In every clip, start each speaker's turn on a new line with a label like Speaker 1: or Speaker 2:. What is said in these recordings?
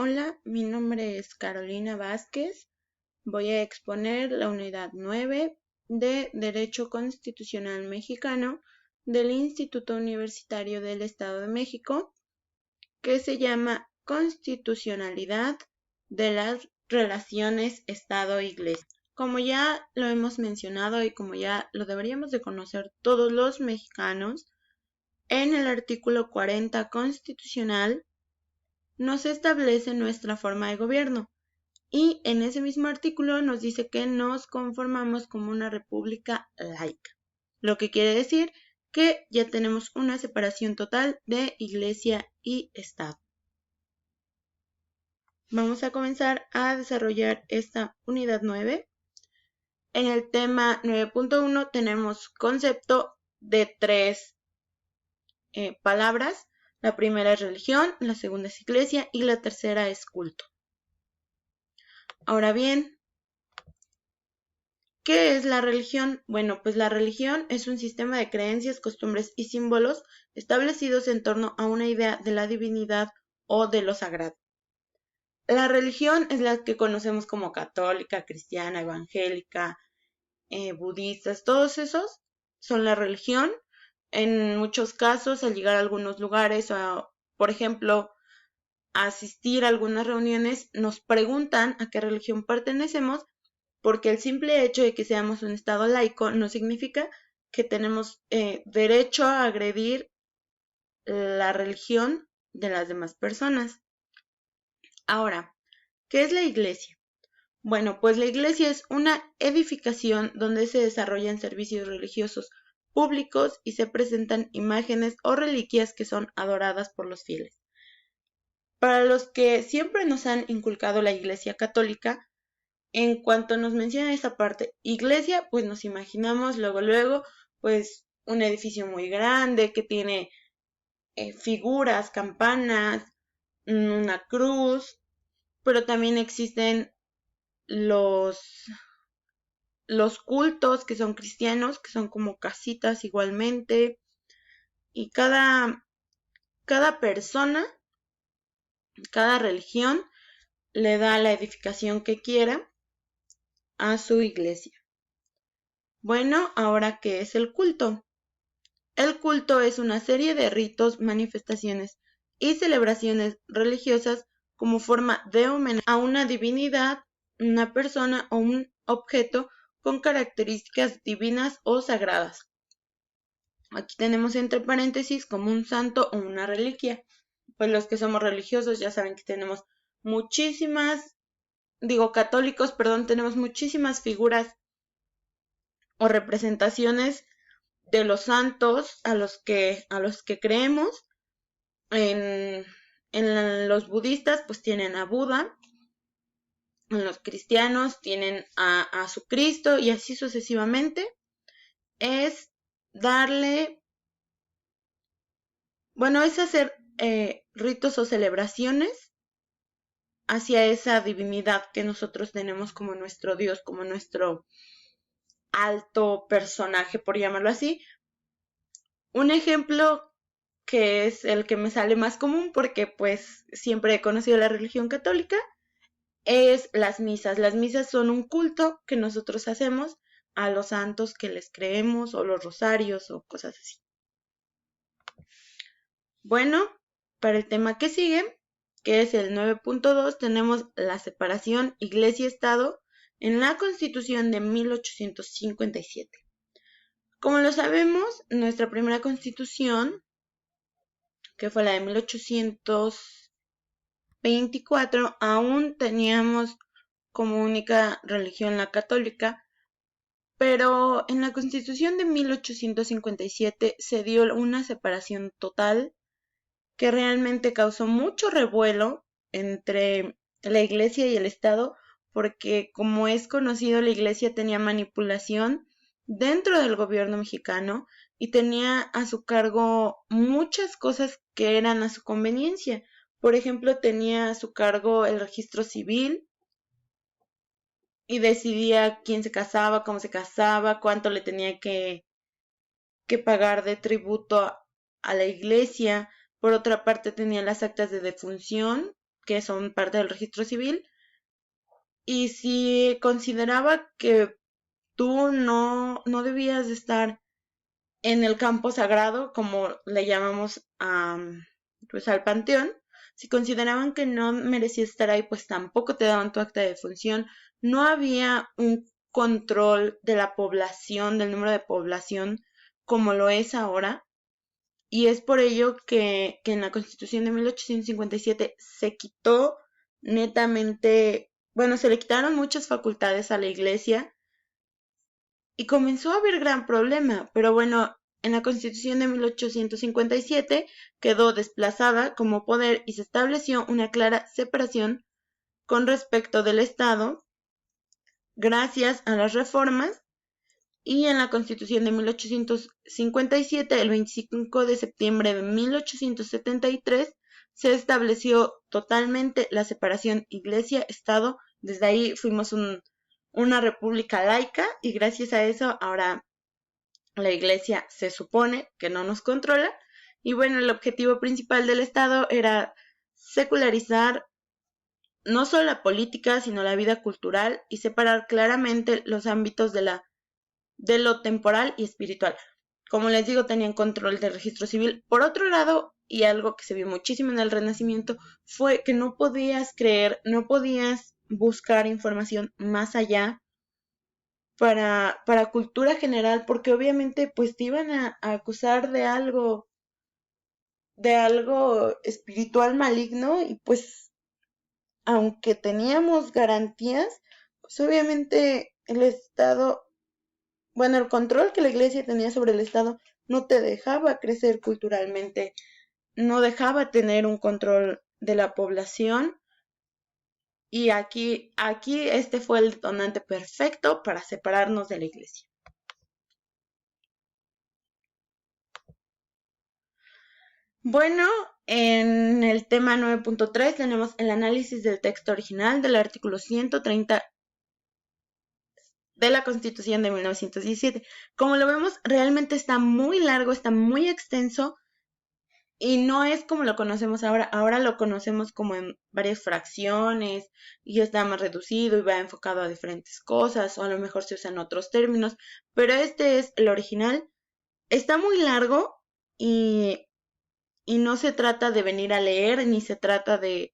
Speaker 1: Hola, mi nombre es Carolina Vázquez. Voy a exponer la unidad 9 de Derecho Constitucional Mexicano del Instituto Universitario del Estado de México, que se llama Constitucionalidad de las relaciones Estado-Iglesia. Como ya lo hemos mencionado y como ya lo deberíamos de conocer todos los mexicanos, en el artículo 40 constitucional nos establece nuestra forma de gobierno y en ese mismo artículo nos dice que nos conformamos como una república laica, lo que quiere decir que ya tenemos una separación total de Iglesia y Estado. Vamos a comenzar a desarrollar esta unidad 9. En el tema 9.1 tenemos concepto de tres palabras. La primera es religión, la segunda es iglesia y la tercera es culto. Ahora bien, ¿qué es la religión? Bueno, pues la religión es un sistema de creencias, costumbres y símbolos establecidos en torno a una idea de la divinidad o de lo sagrado. La religión es la que conocemos como católica, cristiana, evangélica, budistas, todos esos son la religión. En muchos casos, al llegar a algunos lugares o, por ejemplo, a asistir a algunas reuniones, nos preguntan a qué religión pertenecemos, porque el simple hecho de que seamos un Estado laico no significa que tenemos derecho a agredir la religión de las demás personas. Ahora, ¿qué es la iglesia? Bueno, pues la iglesia es una edificación donde se desarrollan servicios religiosos públicos y se presentan imágenes o reliquias que son adoradas por los fieles. Para los que siempre nos han inculcado la Iglesia Católica, en cuanto nos menciona esa parte, iglesia, pues nos imaginamos luego, pues un edificio muy grande que tiene figuras, campanas, una cruz, pero también existen los cultos que son cristianos, que son como casitas igualmente, y cada persona, cada religión le da la edificación que quiera a su iglesia. Bueno, ahora, ¿qué es el culto? El culto es una serie de ritos, manifestaciones y celebraciones religiosas como forma de homenaje a una divinidad, una persona o un objeto con características divinas o sagradas. Aquí tenemos entre paréntesis como un santo o una reliquia. Pues los que somos religiosos ya saben que tenemos católicos, tenemos muchísimas figuras o representaciones de los santos a los que creemos. En los budistas pues tienen a Buda, en los cristianos tienen a su Cristo y así sucesivamente. Es hacer ritos o celebraciones hacia esa divinidad que nosotros tenemos como nuestro Dios, como nuestro alto personaje, por llamarlo así. Un ejemplo que es el que me sale más común porque pues siempre he conocido la religión católica, es las misas. Las misas son un culto que nosotros hacemos a los santos que les creemos o los rosarios o cosas así. Bueno, para el tema que sigue, que es el 9.2, tenemos la separación Iglesia-Estado en la Constitución de 1857. Como lo sabemos, nuestra primera Constitución, que fue la de 1824, aún teníamos como única religión la católica, pero en la Constitución de 1857 se dio una separación total que realmente causó mucho revuelo entre la Iglesia y el Estado, porque como es conocido, la Iglesia tenía manipulación dentro del gobierno mexicano y tenía a su cargo muchas cosas que eran a su conveniencia. Por ejemplo, tenía a su cargo el registro civil y decidía quién se casaba, cómo se casaba, cuánto le tenía que pagar de tributo a la Iglesia. Por otra parte, tenía las actas de defunción que son parte del registro civil, y si consideraba que tú no debías de estar en el campo sagrado, como le llamamos pues al panteón, si consideraban que no merecías estar ahí, pues tampoco te daban tu acta de defunción. No había un control de la población, del número de población, como lo es ahora. Y es por ello que en la Constitución de 1857 se quitó netamente, bueno, se le quitaron muchas facultades a la Iglesia y comenzó a haber gran problema, pero bueno, en la Constitución de 1857 quedó desplazada como poder y se estableció una clara separación con respecto del Estado gracias a las reformas, y en la Constitución de 1857, el 25 de septiembre de 1873, se estableció totalmente la separación Iglesia-Estado. Desde ahí fuimos una república laica y gracias a eso ahora la Iglesia se supone que no nos controla. Y bueno, el objetivo principal del Estado era secularizar no solo la política, sino la vida cultural y separar claramente los ámbitos de lo temporal y espiritual. Como les digo, tenían control del registro civil. Por otro lado, y algo que se vio muchísimo en el Renacimiento, fue que no podías creer, no podías buscar información más allá para cultura general, porque obviamente pues te iban a acusar de algo espiritual maligno, y pues aunque teníamos garantías, pues obviamente el Estado, bueno, el control que la Iglesia tenía sobre el Estado no te dejaba crecer culturalmente, no dejaba tener un control de la población. Y aquí este fue el detonante perfecto para separarnos de la Iglesia. Bueno, en el tema 9.3 tenemos el análisis del texto original del artículo 130 de la Constitución de 1917. Como lo vemos, realmente está muy largo, está muy extenso y no es como lo conocemos ahora. Ahora lo conocemos como en varias fracciones y está más reducido y va enfocado a diferentes cosas, o a lo mejor se usan otros términos, pero este es el original. Está muy largo y no se trata de venir a leer, ni se trata de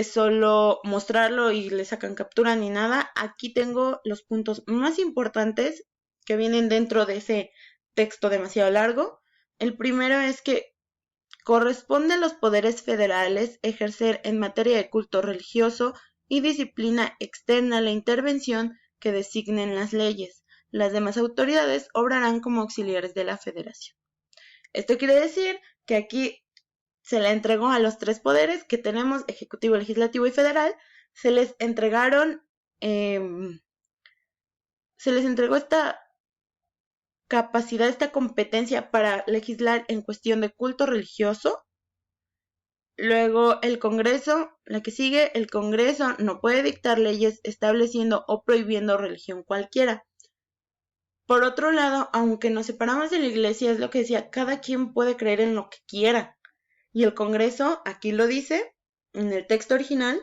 Speaker 1: solo mostrarlo y le sacan captura ni nada. Aquí tengo los puntos más importantes que vienen dentro de ese texto demasiado largo. El primero es que corresponde a los poderes federales ejercer en materia de culto religioso y disciplina externa la intervención que designen las leyes. Las demás autoridades obrarán como auxiliares de la federación. Esto quiere decir que aquí se le entregó a los tres poderes que tenemos, ejecutivo, legislativo y federal, se les entregaron, se les entregó esta capacidad, esta competencia para legislar en cuestión de culto religioso. Luego el Congreso, la que sigue, el Congreso no puede dictar leyes estableciendo o prohibiendo religión cualquiera. Por otro lado, aunque nos separamos de la Iglesia, es lo que decía, cada quien puede creer en lo que quiera. Y el Congreso, aquí lo dice, en el texto original,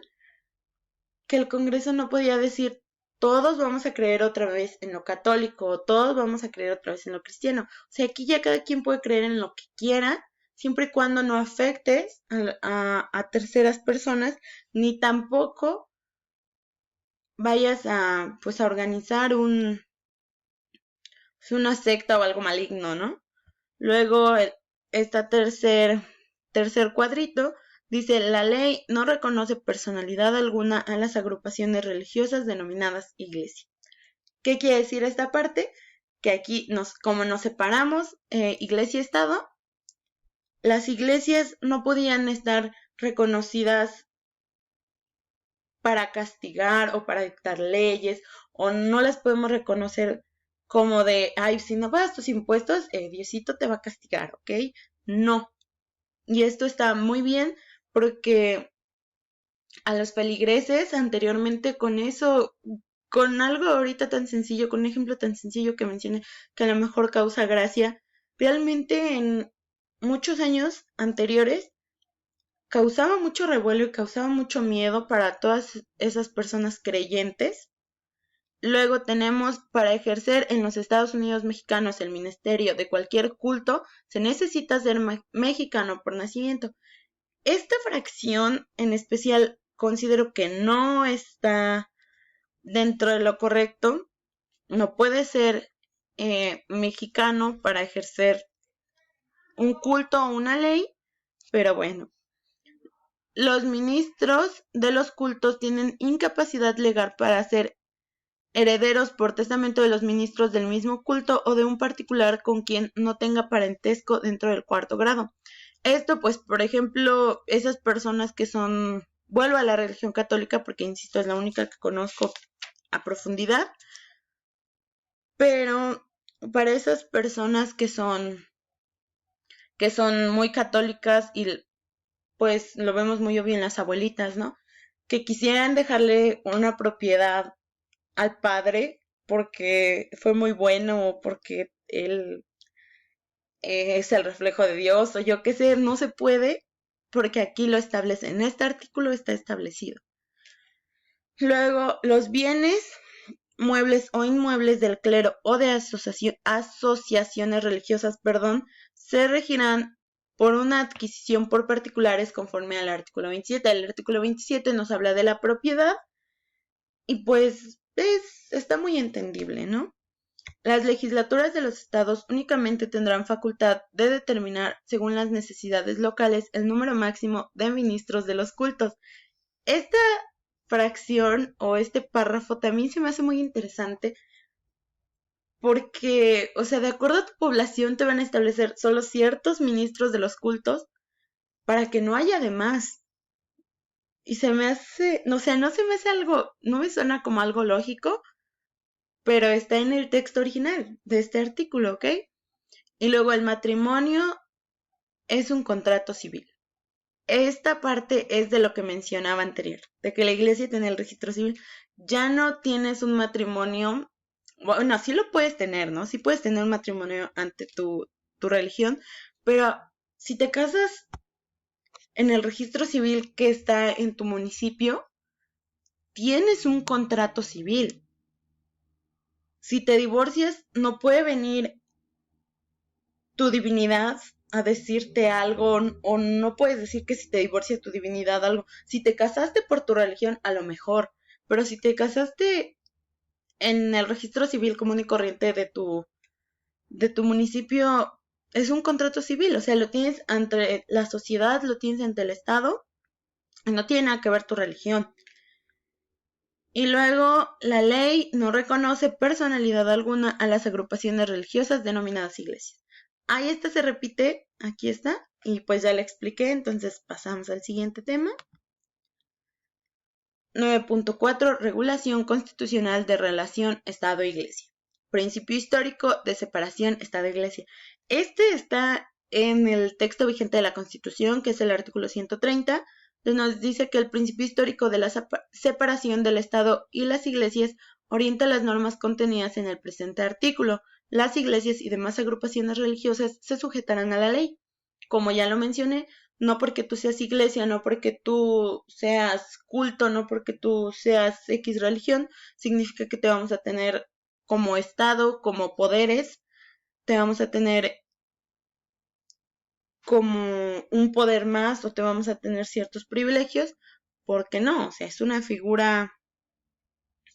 Speaker 1: que el Congreso no podía decir, todos vamos a creer otra vez en lo católico, o todos vamos a creer otra vez en lo cristiano. O sea, aquí ya cada quien puede creer en lo que quiera, siempre y cuando no afectes a terceras personas, ni tampoco vayas pues a organizar una secta o algo maligno, ¿no? Luego, esta tercer cuadrito dice, la ley no reconoce personalidad alguna a las agrupaciones religiosas denominadas iglesia. ¿Qué quiere decir esta parte? Que aquí, como nos separamos iglesia y Estado, las iglesias no podían estar reconocidas para castigar o para dictar leyes, o no las podemos reconocer como de, ay, si no pagas tus impuestos, Diosito te va a castigar, ¿ok? No. Y esto está muy bien porque a los feligreses anteriormente con eso, con algo ahorita tan sencillo, con un ejemplo tan sencillo que mencioné, que a lo mejor causa gracia, realmente en muchos años anteriores causaba mucho revuelo y causaba mucho miedo para todas esas personas creyentes. Luego tenemos, para ejercer en los Estados Unidos mexicanos el ministerio de cualquier culto, se necesita ser mexicano por nacimiento. Esta fracción en especial considero que no está dentro de lo correcto. No puede ser mexicano para ejercer un culto o una ley, pero bueno. Los ministros de los cultos tienen incapacidad legal para ser herederos por testamento de los ministros del mismo culto o de un particular con quien no tenga parentesco dentro del cuarto grado. Esto, pues, por ejemplo, esas personas que son, vuelvo a la religión católica porque, insisto, es la única que conozco a profundidad, pero para esas personas que son muy católicas y pues lo vemos muy obvio en las abuelitas, ¿no? Que quisieran dejarle una propiedad al padre porque fue muy bueno o porque él es el reflejo de Dios o yo qué sé, no se puede porque aquí lo establece, en este artículo está establecido. Luego, los bienes muebles o inmuebles del clero o de asociaciones religiosas, se regirán por una adquisición por particulares conforme al artículo 27. El artículo 27 nos habla de la propiedad y pues está muy entendible, ¿no? Las legislaturas de los estados únicamente tendrán facultad de determinar, según las necesidades locales, el número máximo de ministros de los cultos. Esta fracción o este párrafo también se me hace muy interesante porque, o sea, de acuerdo a tu población te van a establecer solo ciertos ministros de los cultos para que no haya demás. Y se me hace, no sé, no se me hace algo, no me suena como algo lógico, pero está en el texto original de este artículo, ¿ok? Y luego el matrimonio es un contrato civil. Esta parte es de lo que mencionaba anterior, de que la iglesia tiene el registro civil. Ya no tienes un matrimonio, bueno, sí lo puedes tener, ¿no? Sí puedes tener un matrimonio ante tu religión, pero si te casas en el registro civil que está en tu municipio, tienes un contrato civil. Si te divorcias, no puede venir tu divinidad a decirte algo o no puedes decir que si te divorcias tu divinidad algo. Si te casaste por tu religión, a lo mejor, pero si te casaste en el registro civil común y corriente de tu municipio, es un contrato civil, o sea, lo tienes ante la sociedad, lo tienes ante el Estado, y no tiene nada que ver tu religión. Y luego, la ley no reconoce personalidad alguna a las agrupaciones religiosas denominadas iglesias. Ahí esta se repite, aquí está, y pues ya le expliqué, entonces pasamos al siguiente tema. 9.4 Regulación constitucional de relación Estado-Iglesia. Principio histórico de separación Estado-Iglesia. Este está en el texto vigente de la Constitución, que es el artículo 130, donde nos dice que el principio histórico de la separación del Estado y las iglesias orienta las normas contenidas en el presente artículo. Las iglesias y demás agrupaciones religiosas se sujetarán a la ley. Como ya lo mencioné, no porque tú seas iglesia, no porque tú seas culto, no porque tú seas X religión, significa que te vamos a tener como Estado, como poderes, te vamos a tener como un poder más o te vamos a tener ciertos privilegios, porque no, o sea, es una figura,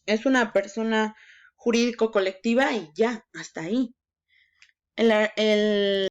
Speaker 1: es una persona jurídico colectiva y ya, hasta ahí. El